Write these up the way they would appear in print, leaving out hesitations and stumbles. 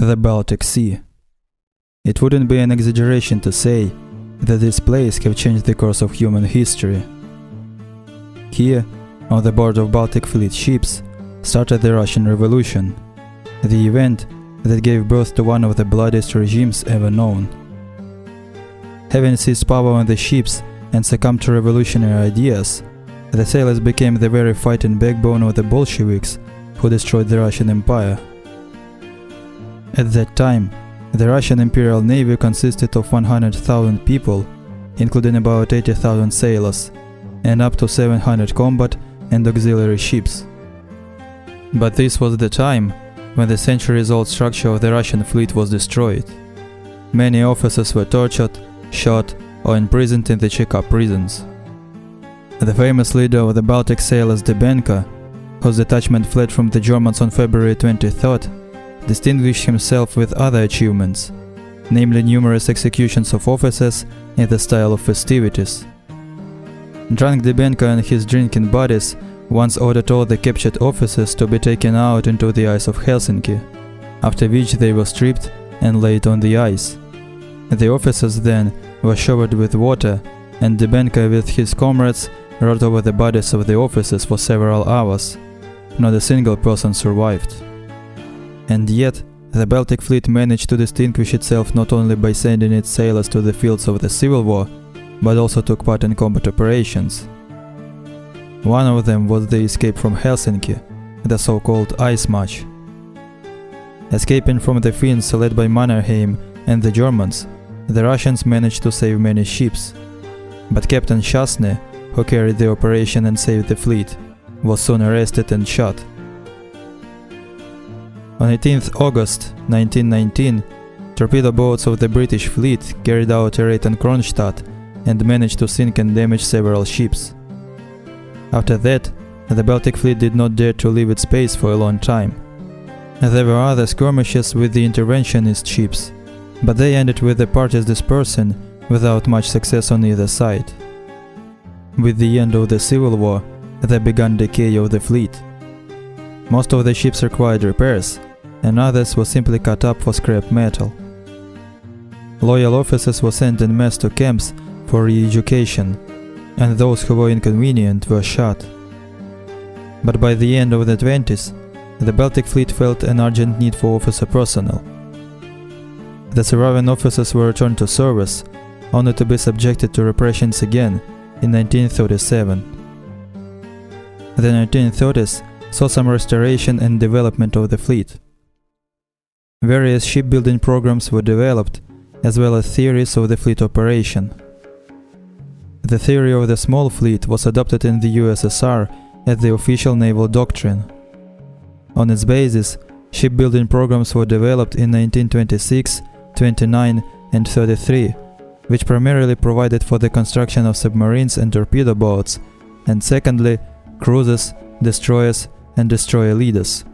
The Baltic Sea. It wouldn't be an exaggeration to say that this place have changed the course of human history. Here, on the board of Baltic Fleet ships, started the Russian Revolution, the event that gave birth to one of the bloodiest regimes ever known. Having seized power on the ships and succumbed to revolutionary ideas, the sailors became the very fighting backbone of the Bolsheviks who destroyed the Russian Empire. At that time, the Russian Imperial Navy consisted of 100,000 people, including about 80,000 sailors, and up to 700 combat and auxiliary ships. But this was the time when the centuries-old structure of the Russian fleet was destroyed. Many officers were tortured, shot, or imprisoned in the Cheka prisons. The famous leader of the Baltic sailors, Dybenko, whose detachment fled from the Germans on February 23rd, distinguished himself with other achievements, namely numerous executions of officers in the style of festivities. Drunk Dybenko and his drinking buddies once ordered all the captured officers to be taken out into the ice of Helsinki, after which they were stripped and laid on the ice. The officers then were showered with water, and Dybenko with his comrades rode over the bodies of the officers for several hours. Not a single person survived. And yet, the Baltic Fleet managed to distinguish itself not only by sending its sailors to the fields of the Civil War, but also took part in combat operations. One of them was the escape from Helsinki, the so-called Ice March. Escaping from the Finns led by Mannerheim and the Germans, the Russians managed to save many ships. But Captain Shasny, who carried the operation and saved the fleet, was soon arrested and shot. On 18th August 1919, torpedo boats of the British fleet carried out a raid on Kronstadt and managed to sink and damage several ships. After that, the Baltic Fleet did not dare to leave its base for a long time. There were other skirmishes with the interventionist ships, but they ended with the parties dispersing without much success on either side. With the end of the Civil War, there began decay of the fleet. Most of the ships required repairs, and others were simply cut up for scrap metal. Loyal officers were sent en masse to camps for re-education, and those who were inconvenient were shot. But by the end of the 20s, the Baltic Fleet felt an urgent need for officer personnel. The surviving officers were returned to service, only to be subjected to repressions again in 1937. The 1930s saw some restoration and development of the fleet. Various shipbuilding programs were developed, as well as theories of the fleet operation. The theory of the small fleet was adopted in the USSR as the official naval doctrine. On its basis, shipbuilding programs were developed in 1926, 29, and 33, which primarily provided for the construction of submarines and torpedo boats, and secondly, cruisers, destroyers, and destroyer leaders.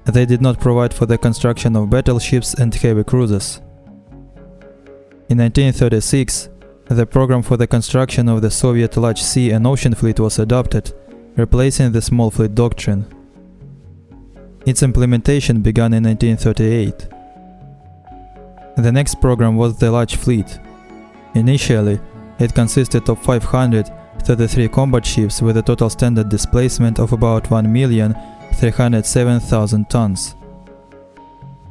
They did not provide for the construction of battleships and heavy cruisers. In 1936, the program for the construction of the Soviet large sea and ocean fleet was adopted, replacing the small fleet doctrine. Its implementation began in 1938. The next program was the large fleet. Initially, it consisted of 533 combat ships with a total standard displacement of about 1,307,000 tons.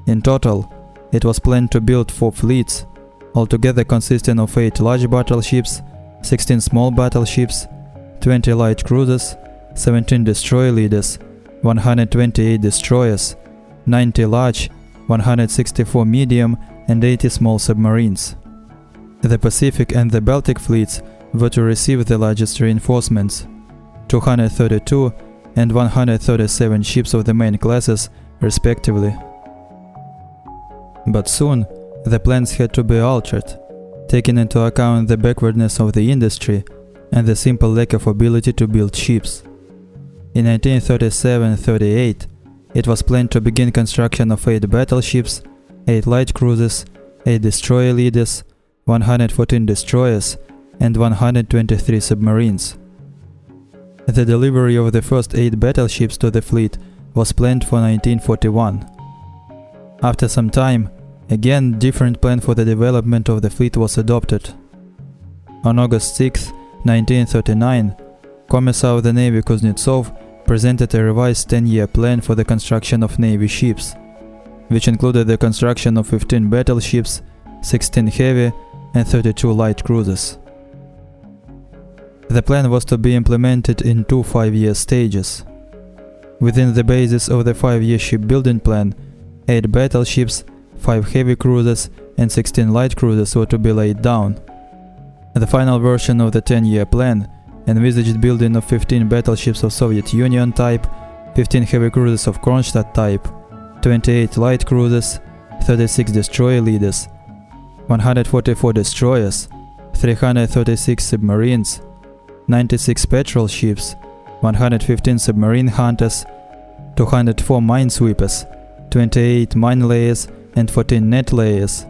In total, it was planned to build 4 fleets, altogether consisting of 8 large battleships, 16 small battleships, 20 light cruisers, 17 destroyer leaders, 128 destroyers, 90 large, 164 medium, and 80 small submarines. The Pacific and the Baltic fleets were to receive the largest reinforcements, 232 and 137 ships of the main classes, respectively. But soon, the plans had to be altered, taking into account the backwardness of the industry and the simple lack of ability to build ships. In 1937-38, it was planned to begin construction of 8 battleships, 8 light cruisers, 8 destroyer leaders, 114 destroyers, and 123 submarines. The delivery of the first 8 battleships to the fleet was planned for 1941. After some time, again different plan for the development of the fleet was adopted. On August 6, 1939, Commissar of the Navy Kuznetsov presented a revised 10-year plan for the construction of Navy ships, which included the construction of 15 battleships, 16 heavy and 32 light cruisers. The plan was to be implemented in 2 5-year stages. Within the basis of the 5-year shipbuilding plan, 8 battleships, 5 heavy cruisers and 16 light cruisers were to be laid down. The final version of the 10-year plan envisaged building of 15 battleships of Soviet Union type, 15 heavy cruisers of Kronstadt type, 28 light cruisers, 36 destroyer leaders, 144 destroyers, 336 submarines, 96 patrol ships, 115 submarine hunters, 204 minesweepers, 28 mine layers and 14 net layers,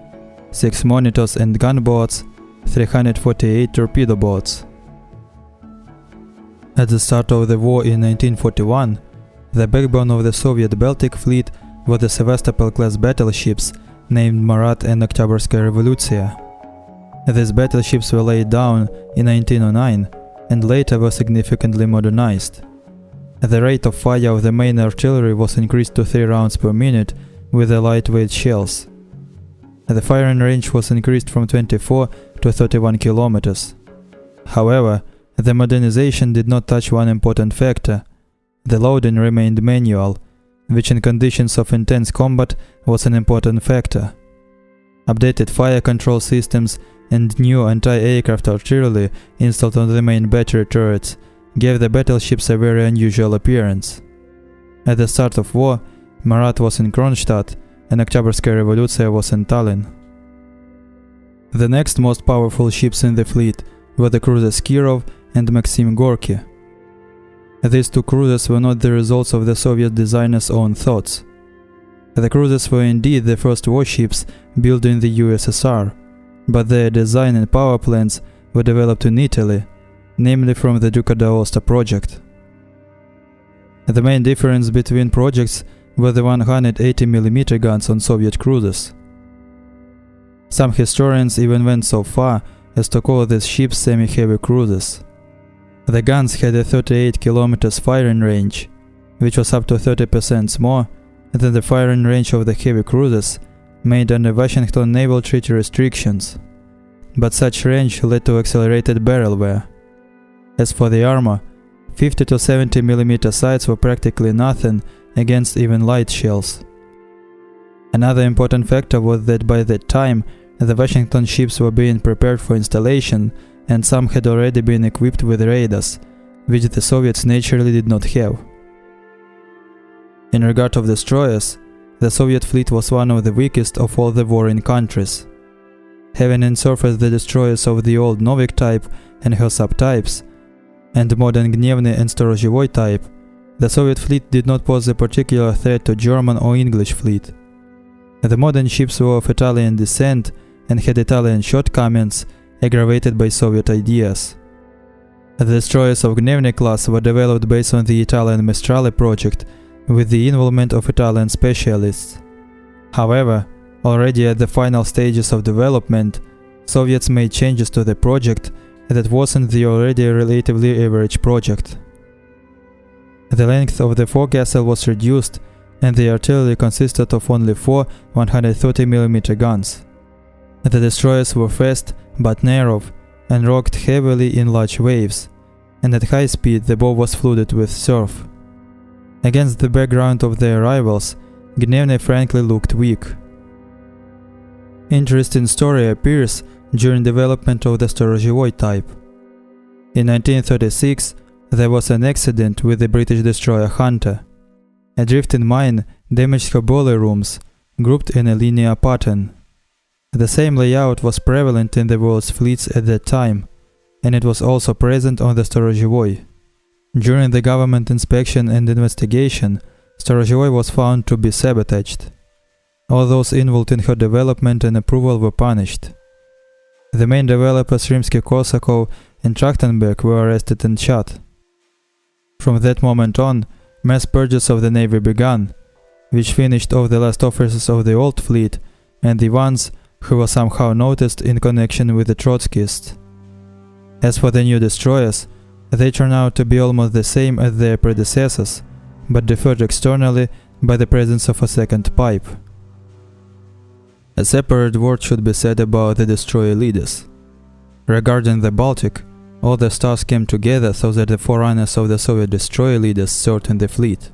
6 monitors and gunboats, 348 torpedo boats. At the start of the war in 1941, the backbone of the Soviet Baltic fleet were the Sevastopol-class battleships named Marat and Oktyabrskaya Revolutsiya. These battleships were laid down in 1909 and later were significantly modernized. The rate of fire of the main artillery was increased to 3 rounds per minute with the lightweight shells. The firing range was increased from 24 to 31 kilometers. However, the modernization did not touch one important factor. The loading remained manual, which in conditions of intense combat was an important factor. Updated fire control systems and new anti-aircraft artillery installed on the main battery turrets gave the battleships a very unusual appearance. At the start of war, Marat was in Kronstadt and Oktyabrskaya Revolutsiya was in Tallinn. The next most powerful ships in the fleet were the cruisers Kirov and Maxim Gorky. These 2 cruisers were not the results of the Soviet designers' own thoughts. The cruisers were indeed the first warships built in the USSR, but their design and power plants were developed in Italy, namely from the Duca d'Aosta project. The main difference between projects were the 180mm guns on Soviet cruisers. Some historians even went so far as to call these ships semi-heavy cruisers. The guns had a 38 km firing range, which was up to 30% more than the firing range of the heavy cruisers made under Washington Naval Treaty restrictions, but such range led to accelerated barrel wear. As for the armor, 50 to 70mm sights were practically nothing against even light shells. Another important factor was that by that time the Washington ships were being prepared for installation and some had already been equipped with radars, which the Soviets naturally did not have. In regard of destroyers, the Soviet fleet was one of the weakest of all the warring countries. Having in surface the destroyers of the old Novik type and her subtypes, and modern Gnievny and Storozhevoy type, the Soviet fleet did not pose a particular threat to German or English fleet. The modern ships were of Italian descent and had Italian shortcomings aggravated by Soviet ideas. The destroyers of Gnievny class were developed based on the Italian Mistrale project with the involvement of Italian specialists. However, already at the final stages of development, Soviets made changes to the project that wasn't the already relatively average project. The length of the forecastle was reduced and the artillery consisted of only 4 130mm guns. The destroyers were fast but narrow and rocked heavily in large waves, and at high speed the bow was flooded with surf. Against the background of their rivals, Gnievny frankly looked weak. Interesting story appears during development of the Storozhevoy type. In 1936, there was an accident with the British destroyer Hunter. A drifting mine damaged her boiler rooms, grouped in a linear pattern. The same layout was prevalent in the world's fleets at that time, and it was also present on the Storozhevoy. During the government inspection and investigation, Storozhevoy was found to be sabotaged. All those involved in her development and approval were punished. The main developers Rimsky-Korsakov and Trachtenberg were arrested and shot. From that moment on, mass purges of the navy began, which finished off the last officers of the old fleet and the ones who were somehow noticed in connection with the Trotskyists. As for the new destroyers, they turned out to be almost the same as their predecessors, but differed externally by the presence of a second pipe. A separate word should be said about the destroyer leaders. Regarding the Baltic, all the stars came together so that the forerunners of the Soviet destroyer leaders served in the fleet.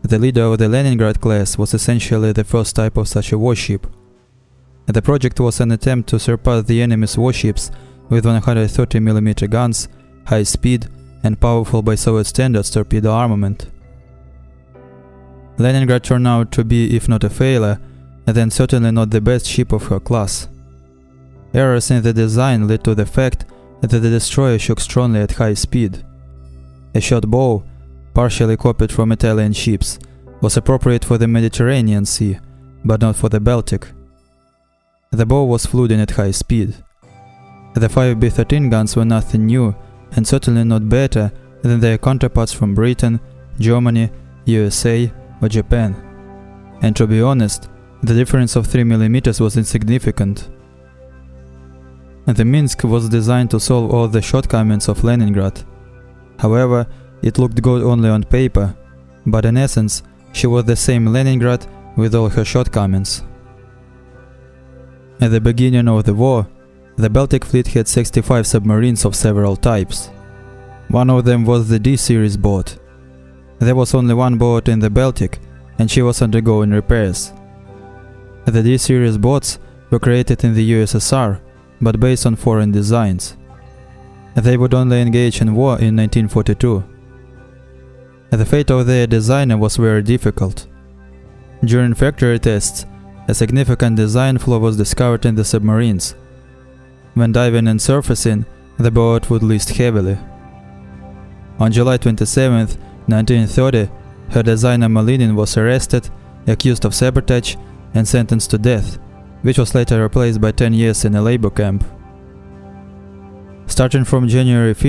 The leader of the Leningrad class was essentially the first type of such a warship. The project was an attempt to surpass the enemy's warships with 130mm guns, high speed, and powerful by Soviet standards torpedo armament. Leningrad turned out to be, if not a failure, then certainly not the best ship of her class. Errors in the design led to the fact that the destroyer shook strongly at high speed. A short bow, partially copied from Italian ships, was appropriate for the Mediterranean Sea, but not for the Baltic. The bow was flooding at high speed. The 5B-13 guns were nothing new, and certainly not better than their counterparts from Britain, Germany, USA, or Japan. And to be honest, the difference of 3mm was insignificant. The Minsk was designed to solve all the shortcomings of Leningrad. However, it looked good only on paper, but in essence, she was the same Leningrad with all her shortcomings. At the beginning of the war, the Baltic fleet had 65 submarines of several types. One of them was the D-series boat. There was only one boat in the Baltic, and she was undergoing repairs. The D-series boats were created in the USSR, but based on foreign designs. They would only engage in war in 1942. The fate of their designer was very difficult. During factory tests, a significant design flaw was discovered in the submarines. When diving and surfacing, the boat would list heavily. On July 27, 1930, her designer Malinin was arrested, accused of sabotage, and sentenced to death, which was later replaced by 10 years in a labor camp. Starting from January 5,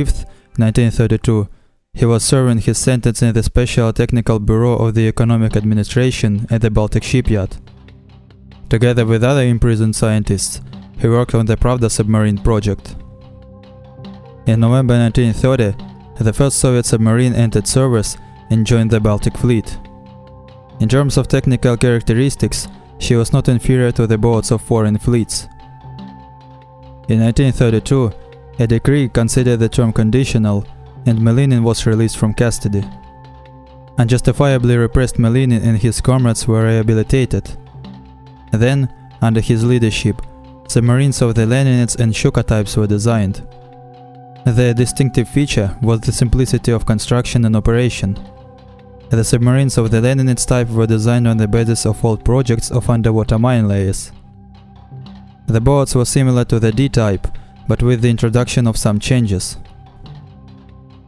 1932, he was serving his sentence in the Special Technical Bureau of the Economic Administration at the Baltic shipyard. Together with other imprisoned scientists, he worked on the Pravda submarine project. In November 1930, the first Soviet submarine entered service and joined the Baltic fleet. In terms of technical characteristics, she was not inferior to the boats of foreign fleets. In 1932, a decree considered the term conditional, and Malinin was released from custody. Unjustifiably repressed Malinin and his comrades were rehabilitated. Then, under his leadership, submarines of the Leninets and Shuka types were designed. Their distinctive feature was the simplicity of construction and operation. The submarines of the Leninets type were designed on the basis of old projects of underwater mine layers. The boats were similar to the D-type, but with the introduction of some changes.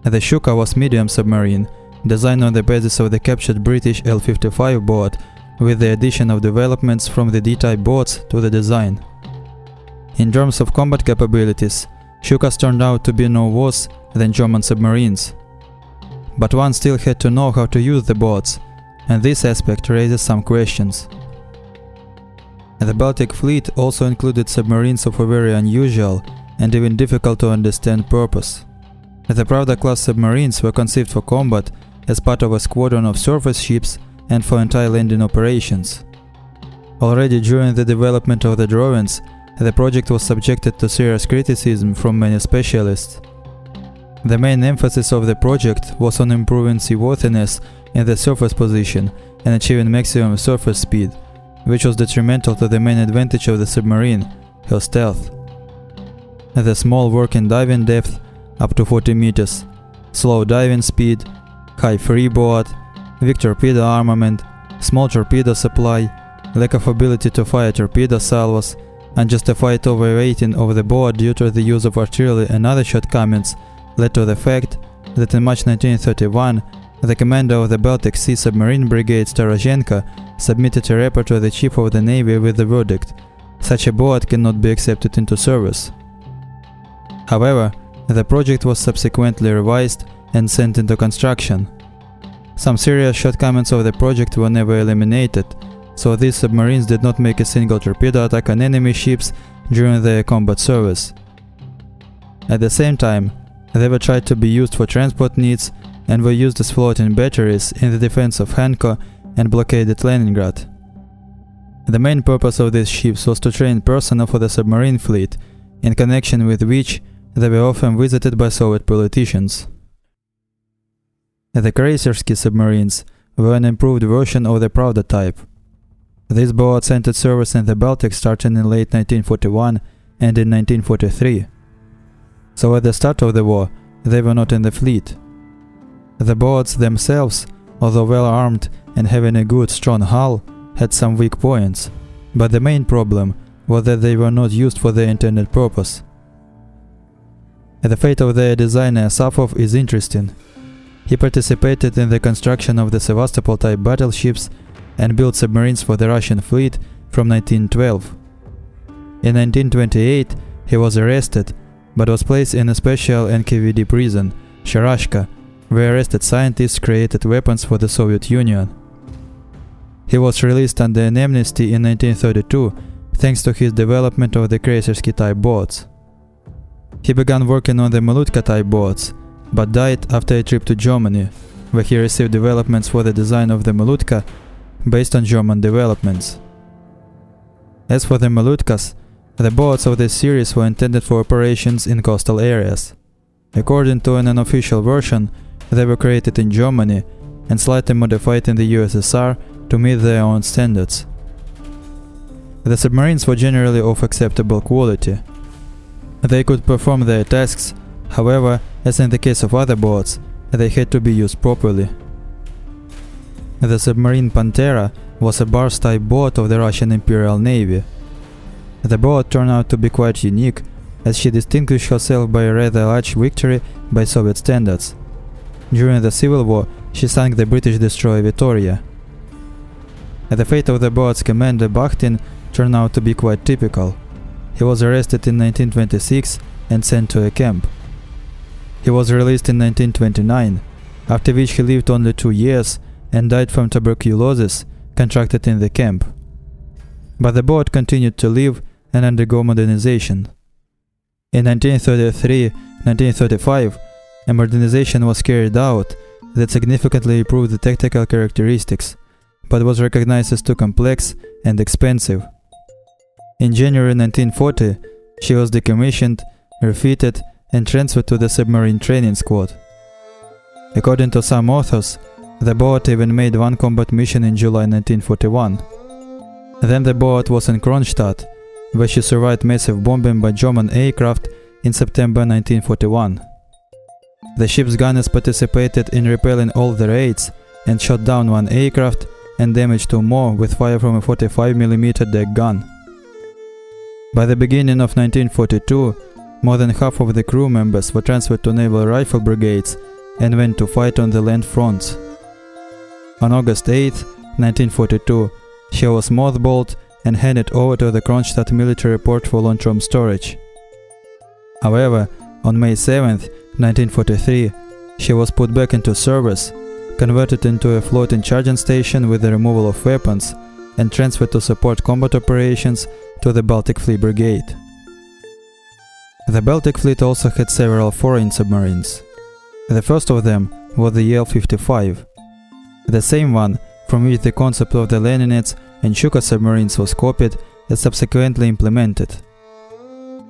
The Shuka was medium submarine, designed on the basis of the captured British L-55 boat, with the addition of developments from the D-type boats to the design. In terms of combat capabilities, Shukas turned out to be no worse than German submarines. But one still had to know how to use the boats, and this aspect raises some questions. The Baltic fleet also included submarines of a very unusual and even difficult to understand purpose. The Pravda-class submarines were conceived for combat as part of a squadron of surface ships and for anti-landing operations. Already during the development of the drawings, the project was subjected to serious criticism from many specialists. The main emphasis of the project was on improving seaworthiness in the surface position and achieving maximum surface speed, which was detrimental to the main advantage of the submarine, her stealth. The small working diving depth, up to 40 meters, slow diving speed, high freeboard, weak torpedo armament, small torpedo supply, lack of ability to fire torpedo salvos, unjustified overrating of the board due to the use of artillery and other shortcomings led to the fact that in March 1931, the commander of the Baltic Sea Submarine Brigade Starozhenko submitted a report to the Chief of the Navy with the verdict: such a board cannot be accepted into service. However, the project was subsequently revised and sent into construction. Some serious shortcomings of the project were never eliminated, so these submarines did not make a single torpedo attack on enemy ships during their combat service. At the same time, they were tried to be used for transport needs and were used as floating batteries in the defense of Hanko and blockaded Leningrad. The main purpose of these ships was to train personnel for the submarine fleet, in connection with which they were often visited by Soviet politicians. The Kreysersky submarines were an improved version of the Pravda type. These boats entered service in the Baltic starting in late 1941 and in 1943. So at the start of the war, they were not in the fleet. The boats themselves, although well armed and having a good strong hull, had some weak points, but the main problem was that they were not used for their intended purpose. The fate of their designer Asafov is interesting. He participated in the construction of the Sevastopol-type battleships and built submarines for the Russian fleet from 1912. In 1928, he was arrested, but was placed in a special NKVD prison, Sharashka, where arrested scientists created weapons for the Soviet Union. He was released under an amnesty in 1932 thanks to his development of the Kreysersky-type boats. He began working on the Malutka-type boats, but died after a trip to Germany, where he received developments for the design of the Malutka based on German developments. As for the Malutkas, the boats of this series were intended for operations in coastal areas. According to an unofficial version, they were created in Germany and slightly modified in the USSR to meet their own standards. The submarines were generally of acceptable quality. They could perform their tasks, however, as in the case of other boats, they had to be used properly. The submarine Pantera was a Bars-type boat of the Russian Imperial Navy. The boat turned out to be quite unique, as she distinguished herself by a rather large victory by Soviet standards. During the Civil War, she sank the British destroyer Victoria. The fate of the boat's commander Bakhtin turned out to be quite typical. He was arrested in 1926 and sent to a camp. He was released in 1929, after which he lived only 2 years and died from tuberculosis contracted in the camp. But the boat continued to live and undergo modernization. In 1933-1935, a modernization was carried out that significantly improved the tactical characteristics, but was recognized as too complex and expensive. In January 1940, she was decommissioned, refitted, and transferred to the submarine training squad. According to some authors, the boat even made one combat mission in July 1941. Then the boat was in Kronstadt, where she survived massive bombing by German aircraft in September 1941. The ship's gunners participated in repelling all the raids and shot down one aircraft and damaged 2 more with fire from a 45mm deck gun. By the beginning of 1942, more than half of the crew members were transferred to naval rifle brigades and went to fight on the land fronts. On August 8, 1942, she was mothballed and handed over to the Kronstadt military port for long-term storage. However, on May 7, 1943, she was put back into service, converted into a floating charging station with the removal of weapons, and transferred to support combat operations to the Baltic Fleet Brigade. The Baltic Fleet also had several foreign submarines. The first of them was the WWll-55, the same one from which the concept of the Leninets and Shuka submarines was copied and subsequently implemented.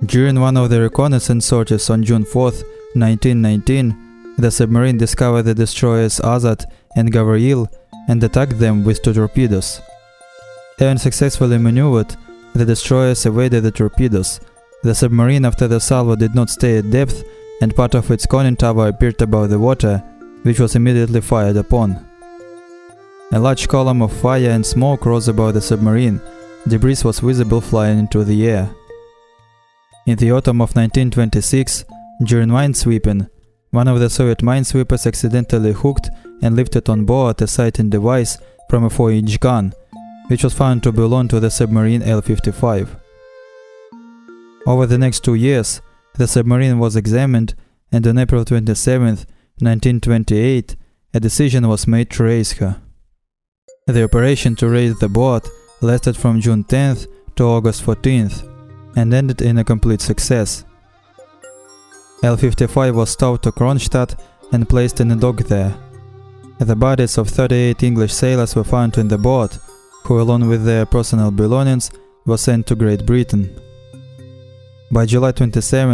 During one of the reconnaissance sorties on June 4, 1919, the submarine discovered the destroyers Azad and WWll and attacked them with 2 torpedoes. Having successfully maneuvered, the destroyers evaded the torpedoes. The submarine after the salvo did not stay at depth, and part of its conning tower appeared above the water, which was immediately fired upon. A large column of fire and smoke rose above the submarine. Debris was visible flying into the air. In the autumn of 1926, during minesweeping, one of the Soviet minesweepers accidentally hooked and lifted on board a sighting device from a 4-inch gun, which was found to belong to the submarine L-55. Over the next 2 years, the submarine was examined, and on April 27, 1928, a decision was made to raise her. The operation to raise the boat lasted from June 10th to August 14th and ended in a complete success. L-55 was towed to Kronstadt and placed in a dock there. The bodies of 38 English sailors were found in the boat, who along with their personal belongings were sent to Great Britain. By July 27,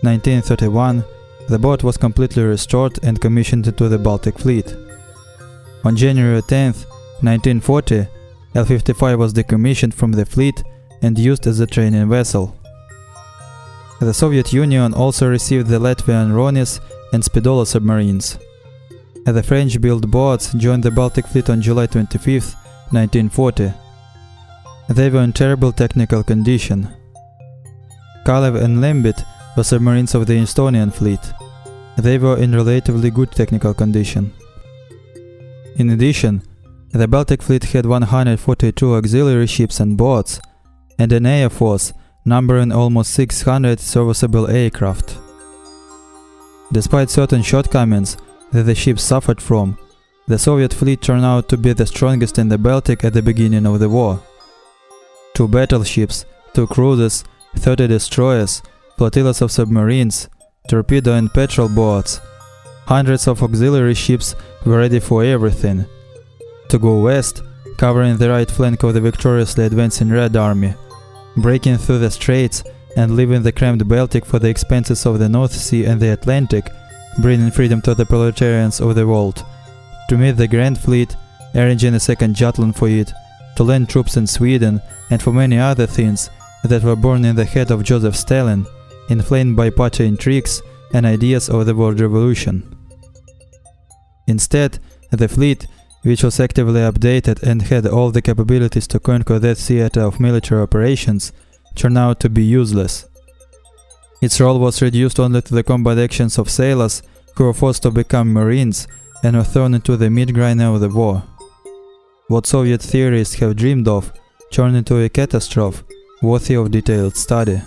1931, the boat was completely restored and commissioned to the Baltic Fleet. On January 10, 1940, L-55 was decommissioned from the fleet and used as a training vessel. The Soviet Union also received the Latvian Ronis and Spidola submarines. The French-built boats joined the Baltic Fleet on July 25, 1940. They were in terrible technical condition. Kalev and Lembit were submarines of the Estonian fleet. They were in relatively good technical condition. In addition, the Baltic Fleet had 142 auxiliary ships and boats, and an air force numbering almost 600 serviceable aircraft. Despite certain shortcomings that the ships suffered from, the Soviet fleet turned out to be the strongest in the Baltic at the beginning of the war. 2 battleships, 2 cruisers, 30 destroyers, flotillas of submarines, torpedo and patrol boats, hundreds of auxiliary ships were ready for everything. To go west, covering the right flank of the victoriously advancing Red Army, breaking through the straits and leaving the cramped Baltic for the expanses of the North Sea and the Atlantic, bringing freedom to the proletarians of the world, to meet the Grand Fleet, arranging a second Jutland for it, to land troops in Sweden, and for many other things that were born in the head of Joseph Stalin, inflamed by party intrigues and ideas of the world revolution. Instead, the fleet, which was actively updated and had all the capabilities to conquer that theater of military operations, turned out to be useless. Its role was reduced only to the combat actions of sailors who were forced to become Marines and were thrown into the meat-grinder of the war. What Soviet theorists have dreamed of turned into a catastrophe worthy of detailed study.